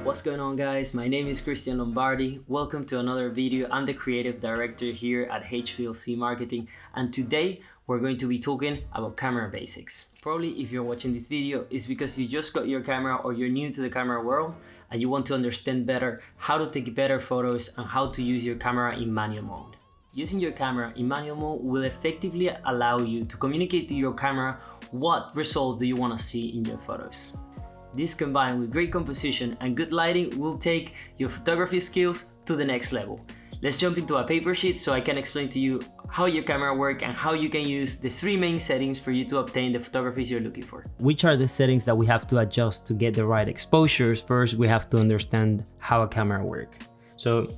What's going on, guys? My name is Christian Lombardi. Welcome to another video. I'm the creative director here at HPLC Marketing, and today we're going to be talking about camera basics. Probably if you're watching this video, it's because you just got your camera or you're new to the camera world and you want to understand better how to take better photos and how to use your camera in manual mode. Using your camera in manual mode will effectively allow you to communicate to your camera what result do you want to see in your photos. This combined with great composition and good lighting will take your photography skills to the next level. Let's jump into a paper sheet so I can explain to you how your camera works and how you can use the three main settings for you to obtain the photographies you're looking for. Which are the settings that we have to adjust to get the right exposures? First, we have to understand how a camera works. So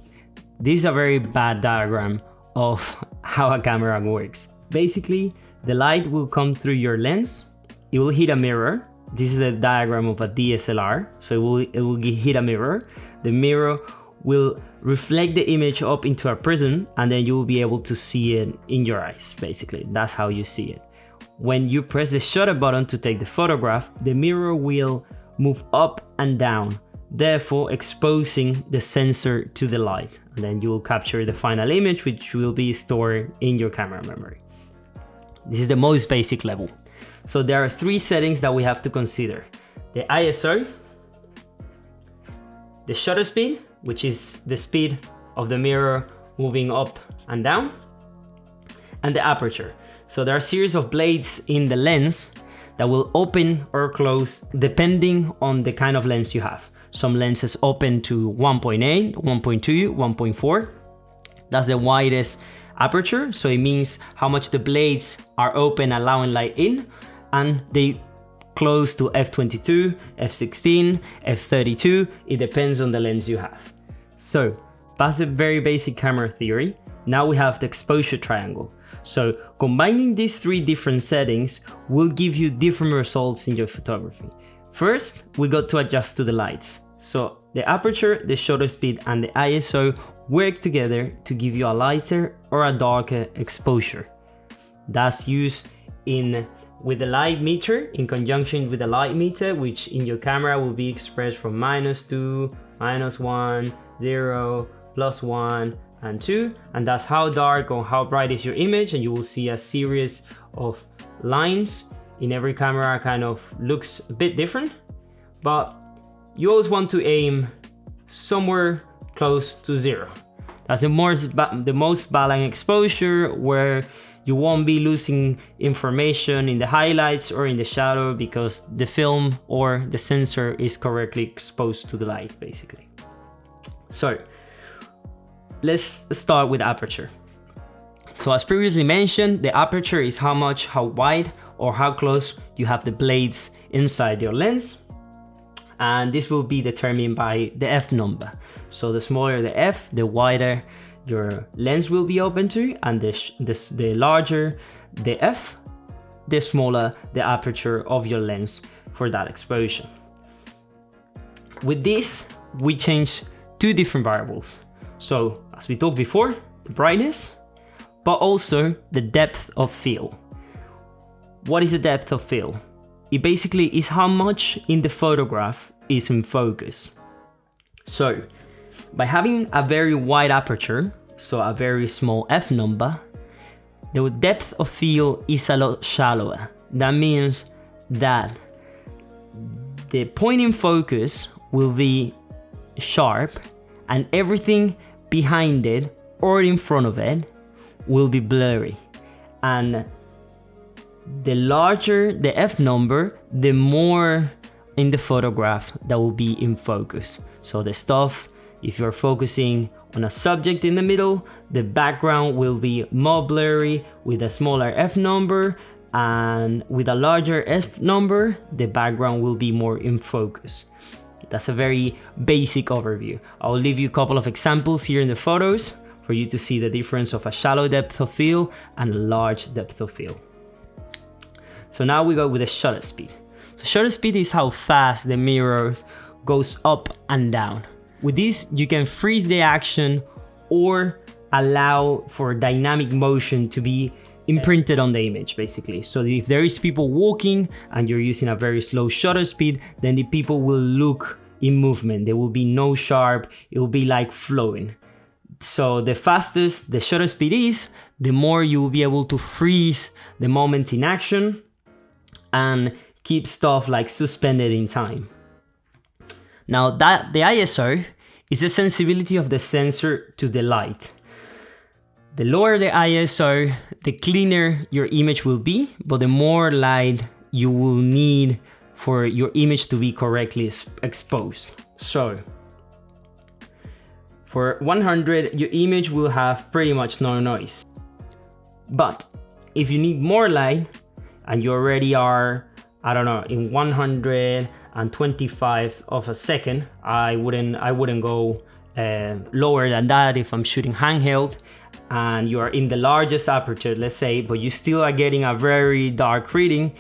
this is a very bad diagram of how a camera works. Basically, the light will come through your lens, it will hit a mirror. This is the diagram of a DSLR, so it will hit a mirror. The mirror will reflect the image up into a prism, and then you will be able to see it in your eyes. Basically, that's how you see it. When you press the shutter button to take the photograph, the mirror will move up and down, therefore exposing the sensor to the light, and then you will capture the final image, which will be stored in your camera memory. This is the most basic level. So there are three settings that we have to consider: the ISO, the shutter speed, which is the speed of the mirror moving up and down, and the aperture. So there are a series of blades in the lens that will open or close depending on the kind of lens you have. Some lenses open to 1.8, 1.2, 1.4. That's the widest aperture, so it means how much the blades are open, allowing light in, and they close to f22, f16, f32. It depends on the lens you have. So that's the very basic camera theory. Now we have the exposure triangle. So combining these three different settings will give you different results in your photography. First, we got to adjust to the lights. So the aperture, the shutter speed, and the ISO work together to give you a lighter or a darker exposure. That's used with the light meter in conjunction with the light meter, which in your camera will be expressed from -2, -1, 0, +1, and 2. And that's how dark or how bright is your image, and you will see a series of lines in every camera. Kind of looks a bit different, but you always want to aim somewhere close to 0. That's the most balanced exposure, where you won't be losing information in the highlights or in the shadow because the film or the sensor is correctly exposed to the light, basically. So let's start with aperture. So as previously mentioned, the aperture is how wide or how close you have the blades inside your lens. And this will be determined by the f number. So the smaller the f, the wider your lens will be open to, and the larger the f, the smaller the aperture of your lens for that exposure. With this, we change two different variables. So as we talked before, the brightness, but also the depth of field. What is the depth of field? It basically is how much in the photograph is in focus. So by having a very wide aperture, so a very small f number, the depth of field is a lot shallower. That means that the point in focus will be sharp, and everything behind it or in front of it will be blurry. And the larger the f number, the more in the photograph that will be in focus. So the stuff, if you're focusing on a subject in the middle, the background will be more blurry with a smaller f number, and with a larger f number, the background will be more in focus. That's a very basic overview. I'll leave you a couple of examples here in the photos for you to see the difference of a shallow depth of field and a large depth of field. So now we go with the shutter speed. So shutter speed is how fast the mirror goes up and down. With this, you can freeze the action or allow for dynamic motion to be imprinted on the image, basically. So if there is people walking and you're using a very slow shutter speed, then the people will look in movement. There will be no sharp, it will be like flowing. So the fastest the shutter speed is, the more you will be able to freeze the moment in action and keep stuff like suspended in time. Now that the ISO is the sensibility of the sensor to the light. The lower the ISO, the cleaner your image will be, but the more light you will need for your image to be correctly exposed. So for 100, your image will have pretty much no noise. But if you need more light and you already are, I don't know, in 125th of a second, I wouldn't go lower than that if I'm shooting handheld and you are in the largest aperture, let's say, but you still are getting a very dark reading,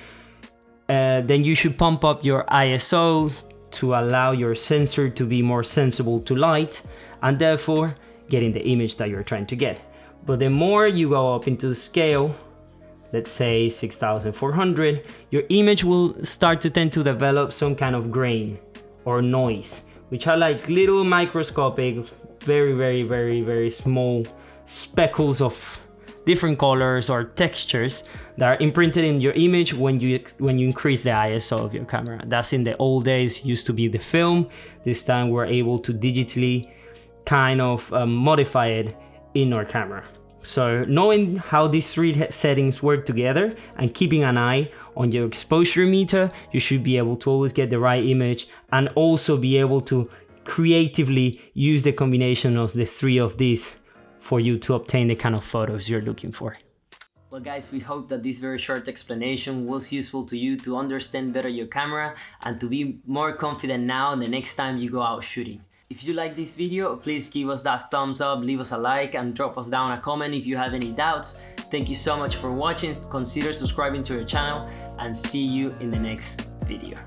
then you should pump up your ISO to allow your sensor to be more sensible to light and therefore getting the image that you're trying to get. But the more you go up into the scale, let's say 6400, your image will start to tend to develop some kind of grain or noise, which are like little microscopic, very small speckles of different colors or textures that are imprinted in your image when you increase the ISO of your camera. That's in the old days, used to be the film. This time we're able to digitally kind of modify it in our camera. So knowing how these three settings work together and keeping an eye on your exposure meter, you should be able to always get the right image and also be able to creatively use the combination of the three of these for you to obtain the kind of photos you're looking for. Well guys, we hope that this very short explanation was useful to you to understand better your camera and to be more confident now the next time you go out shooting. If you like this video, please give us that thumbs up, leave us a like and drop us down a comment if you have any doubts. Thank you so much for watching. Consider subscribing to our channel and see you in the next video.